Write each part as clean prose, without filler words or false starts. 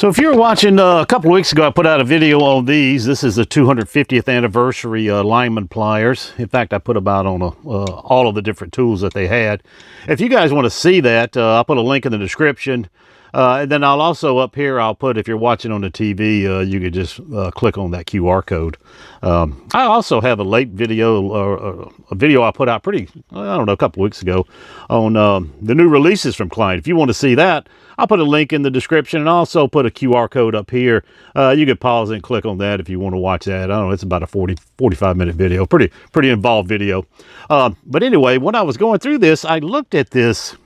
So if you were watching a couple of weeks ago, I put out a video on these. This is the 250th anniversary Lineman pliers. In fact, I put about on all of the different tools that they had. If you guys want to see that, I'll put a link in the description. And then I'll also up here, I'll put, if you're watching on the TV, you could just click on that QR code. I also have a late video, a video I put out I don't know, a couple weeks ago on the new releases from Klein. If you want to see that, I'll put a link in the description and also put a QR code up here. You can pause and click on that if you want to watch that. I don't know, it's about a 45 minute video, pretty involved video. But anyway, when I was going through this, I looked at this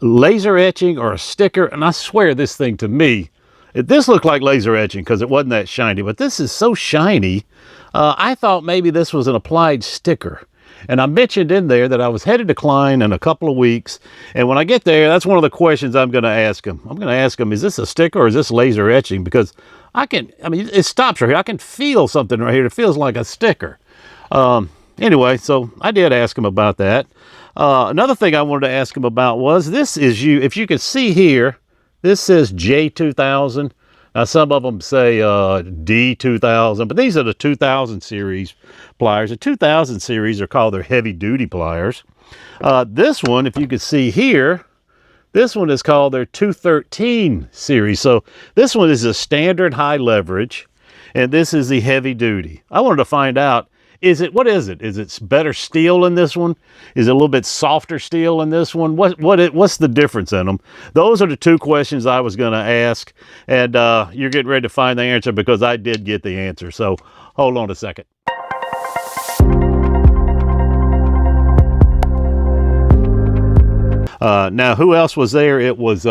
laser etching or a sticker, and I swear this thing to me, this looked like laser etching because it wasn't that shiny, but this is so shiny. I thought maybe this was an applied sticker. And I mentioned in there that I was headed to Klein in a couple of weeks, and when I get there, that's one of the questions I'm going to ask them. I'm going to ask them, is this a sticker or is this laser etching? Because it stops right here. I can feel something right here. It feels like a sticker. Anyway, so I did ask him about that. Another thing I wanted to ask him about was, if you can see here, this says J2000. Now, some of them say D2000, but these are the 2000 series pliers. The 2000 series are called their heavy duty pliers. This one, if you can see here, this one is called their 213 series. So this one is a standard high leverage, and this is the heavy duty. I wanted to find out, what is it? Is it better steel in this one? Is it a little bit softer steel in this one? What's the difference in them? Those are the two questions I was going to ask, and you're getting ready to find the answer because I did get the answer. So hold on a second. Now, who else was there? It was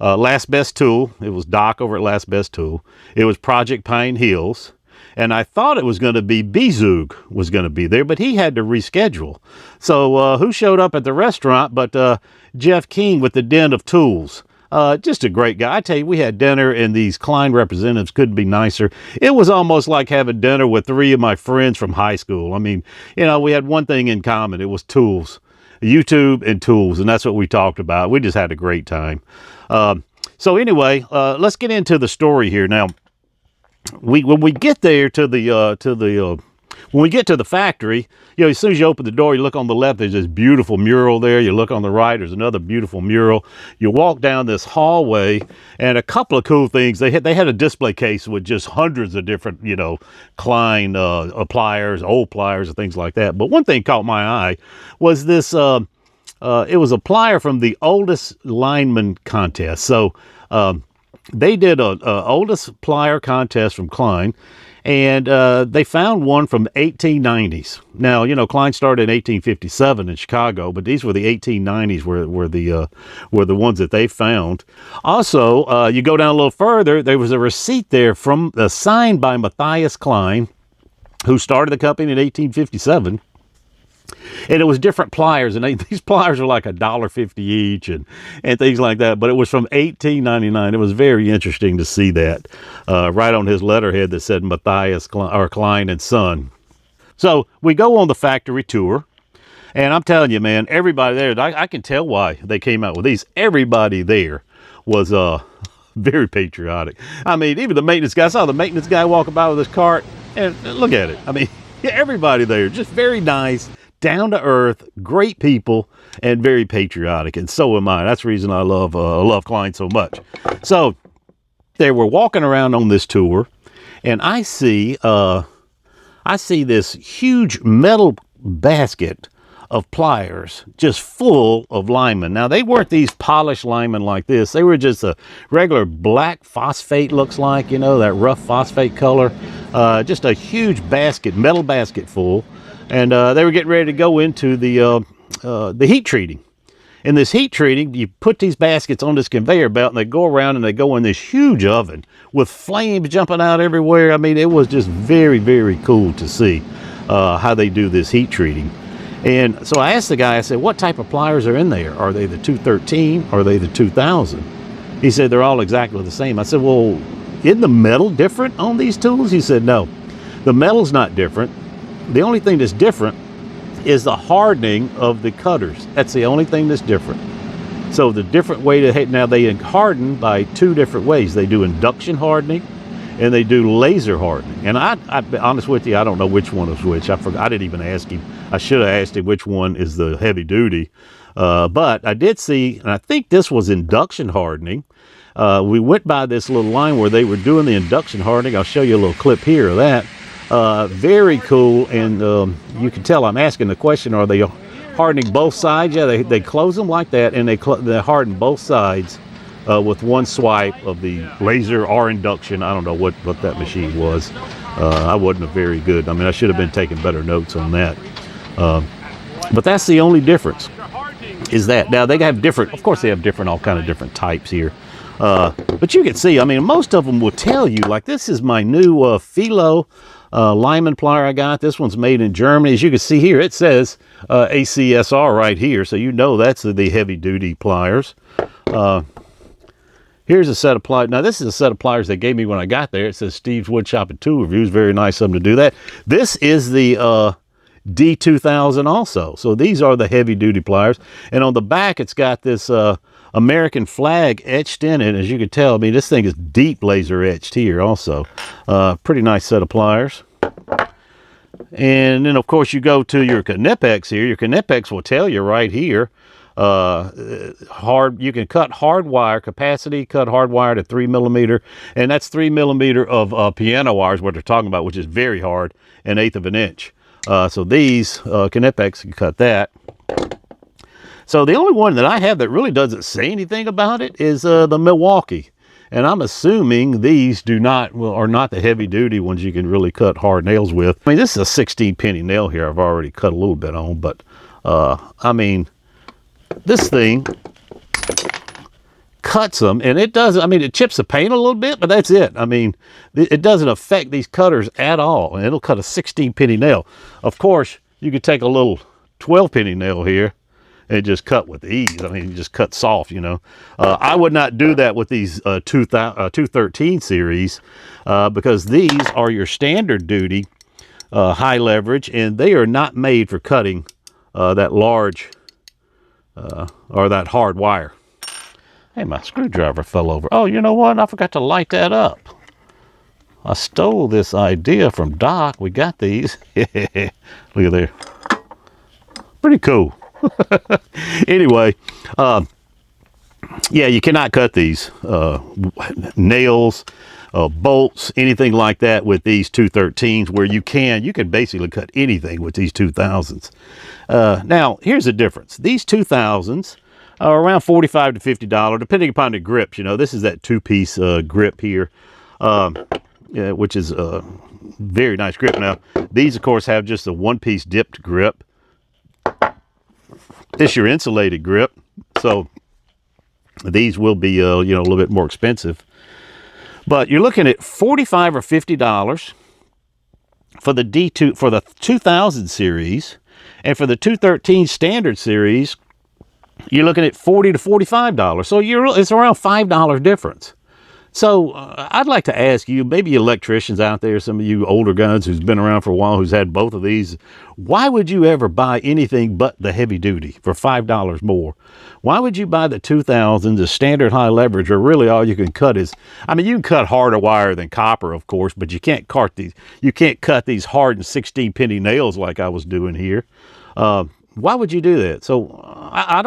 Last Best Tool. It was Doc over at Last Best Tool. It was Project Pine Hills. And I thought it was going to be Bezug was going to be there, but he had to reschedule. So who showed up at the restaurant but Jeff King with the Den of Tools. Just a great guy. I tell you, we had dinner, and these Klein representatives couldn't be nicer. It was almost like having dinner with three of my friends from high school. I mean, we had one thing in common. It was tools, YouTube and tools, and that's what we talked about. We just had a great time. So anyway, let's get into the story here now. When we get there when we get to the factory, as soon as you open the door, you look on the left, there's this beautiful mural there. You look on the right, there's another beautiful mural. You walk down this hallway, and a couple of cool things. They had a display case with just hundreds of different, Klein pliers, old pliers, and things like that. But one thing caught my eye was this. It was a plier from the oldest lineman contest. So they did a oldest plier contest from Klein, and they found one from 1890s. Now, Klein started in 1857 in Chicago, but these were the 1890s were the ones that they found. Also, you go down a little further, there was a receipt there signed by Matthias Klein, who started the company in 1857. And it was different pliers, and these pliers are like $1.50 each and things like that. But it was from 1899. It was very interesting to see that right on his letterhead that said Matthias Klein and Son. So we go on the factory tour, and I'm telling you, man, everybody there, I can tell why they came out with these. Everybody there was very patriotic. I mean, even the maintenance guy. I saw the maintenance guy walking by with his cart, and look at it. I mean, everybody there, just very nice, down to earth, great people, and very patriotic. And so am I. That's the reason I love Klein so much. So they were walking around on this tour, and I see this huge metal basket of pliers just full of linemen. Now, they weren't these polished linemen like this. They were just a regular black phosphate, looks like, that rough phosphate color. Just a huge basket, metal basket full. And they were getting ready to go into the heat treating. In this heat treating, you put these baskets on this conveyor belt, and they go around and they go in this huge oven with flames jumping out everywhere. I mean, it was just very, very cool to see how they do this heat treating. And so I asked the guy, I said, what type of pliers are in there? Are they the 213? Or are they the 2000? He said, they're all exactly the same. I said, well, isn't the metal different on these tools? He said, no, the metal's not different. The only thing that's different is the hardening of the cutters. That's the only thing that's different. So the different way to, now they harden by two different ways. They do induction hardening and they do laser hardening. And I'll be honest with you, I don't know which one is which. I forgot. I didn't even ask him. I should have asked him which one is the heavy duty. But I did see, and I think this was induction hardening. We went by this little line where they were doing the induction hardening. I'll show you a little clip here of that. Very cool. And you can tell I'm asking the question, are they hardening both sides? Yeah, they close them like that, and they harden both sides with one swipe of the laser or induction. I don't know what that machine was. I wasn't very good. I mean, I should have been taking better notes on that. But that's the only difference, is that. Now, they have different, of course, they have different, all kind of different types here. But you can see, I mean, most of them will tell you, like this is my new Philo Lineman plier I got. This one's made in Germany. As you can see here, it says ACSR right here, so you know that's the heavy duty pliers. Here's a set of pliers. Now, this is a set of pliers they gave me when I got there. It says Steve's Wood Shop and Tool Reviews. Very nice of them to do that. This is the D2000 also. So these are the heavy duty pliers. And on the back, it's got this American flag etched in it. As you can tell, I mean, this thing is deep laser etched here also. Pretty nice set of pliers. And then, of course, you go to your Knipex here. Your Knipex will tell you right here, you can cut hard wire, capacity cut hard wire to 3 millimeter, and that's 3 millimeter of piano wires, what they're talking about, which is very hard, 1/8 of an inch. So these Knipex can cut that. So the only one that I have that really doesn't say anything about it is the Milwaukee. And I'm assuming these are not the heavy duty ones you can really cut hard nails with. I mean, this is a 16 penny nail here. I've already cut a little bit on, but I mean, this thing cuts them, and it does, I mean, it chips the paint a little bit, but that's it. I mean, it doesn't affect these cutters at all, and it'll cut a 16 penny nail. Of course, you could take a little 12 penny nail here and just cut with ease. I mean, you just cut soft, you know. I would not do that with these 213 series because these are your standard duty high leverage, and they are not made for cutting that large or that hard wire. Hey, my screwdriver fell over. Oh, you know what? I forgot to light that up. I stole this idea from Doc. We got these. Look at there. Pretty cool. Anyway, yeah, you cannot cut these nails, bolts, anything like that with these 213s, where you can basically cut anything with these 2000s. Now, here's the difference. These 2000s are around $45 to $50, depending upon the grips. You know, this is that two-piece grip here, which is a very nice grip. Now, these, of course, have just a one-piece dipped grip. This is your insulated grip, so these will be, you know, a little bit more expensive. But you're looking at $45 or $50 for the 2000 series, and for the 213 standard series, you're looking at $40 to $45. So it's around $5 difference. So I'd like to ask you, maybe electricians out there, some of you older guys who's been around for a while, who's had both of these, why would you ever buy anything but the heavy duty for $5 more? Why would you buy the 2000s, the standard high leverage, or really all you can cut is, I mean, you can cut harder wire than copper, of course, but you can't cut these hardened 16 penny nails like I was doing here. Why would you do that? So I'd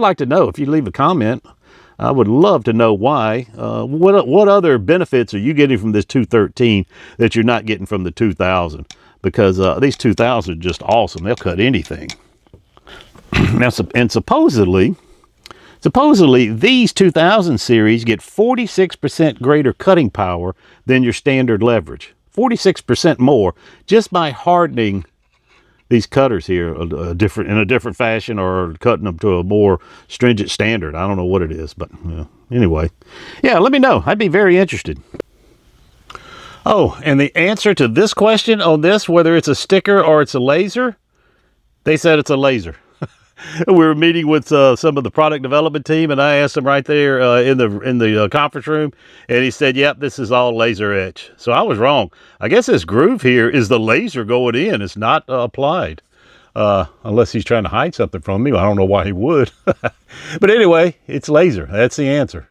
like to know. If you leave a comment, I would love to know why. What other benefits are you getting from this 213 that you're not getting from the 2000? Because these 2000 are just awesome. They'll cut anything. Now, and supposedly these 2000 series get 46% greater cutting power than your standard leverage. 46% more just by hardening these cutters here in a different fashion, or cutting them to a more stringent standard. I don't know what it is, but anyway, yeah, let me know. I'd be very interested. Oh, and the answer to this question on this, whether it's a sticker or it's a laser, they said it's a laser. We were meeting with some of the product development team, and I asked them right there in the conference room, and he said, "Yep, this is all laser etch." So I was wrong. I guess this groove here is the laser going in. It's not applied. unless he's trying to hide something from me. I don't know why he would. But anyway, it's laser. That's the answer.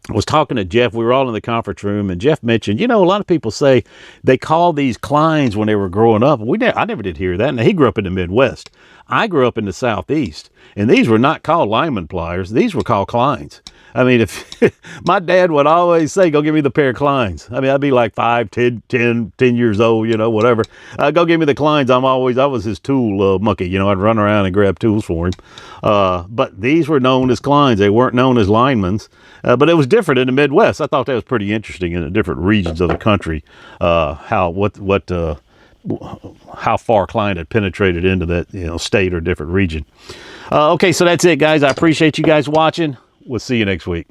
I was talking to Jeff. We were all in the conference room, and Jeff mentioned, a lot of people say they call these Kleins when they were growing up. I never did hear that. Now, he grew up in the Midwest. I grew up in the Southeast, and these were not called lineman pliers. These were called Kleins. I mean, if my dad would always say, go give me the pair of Kleins. I mean, I'd be like 5, 10 years old, whatever. Go give me the Kleins. I was his tool monkey. I'd run around and grab tools for him. But these were known as Kleins. They weren't known as linemen's. But it was different in the Midwest. I thought that was pretty interesting in the different regions of the country, how far Klein had penetrated into that state or different region. Okay, so that's it, guys. I appreciate you guys watching. We'll see you next week.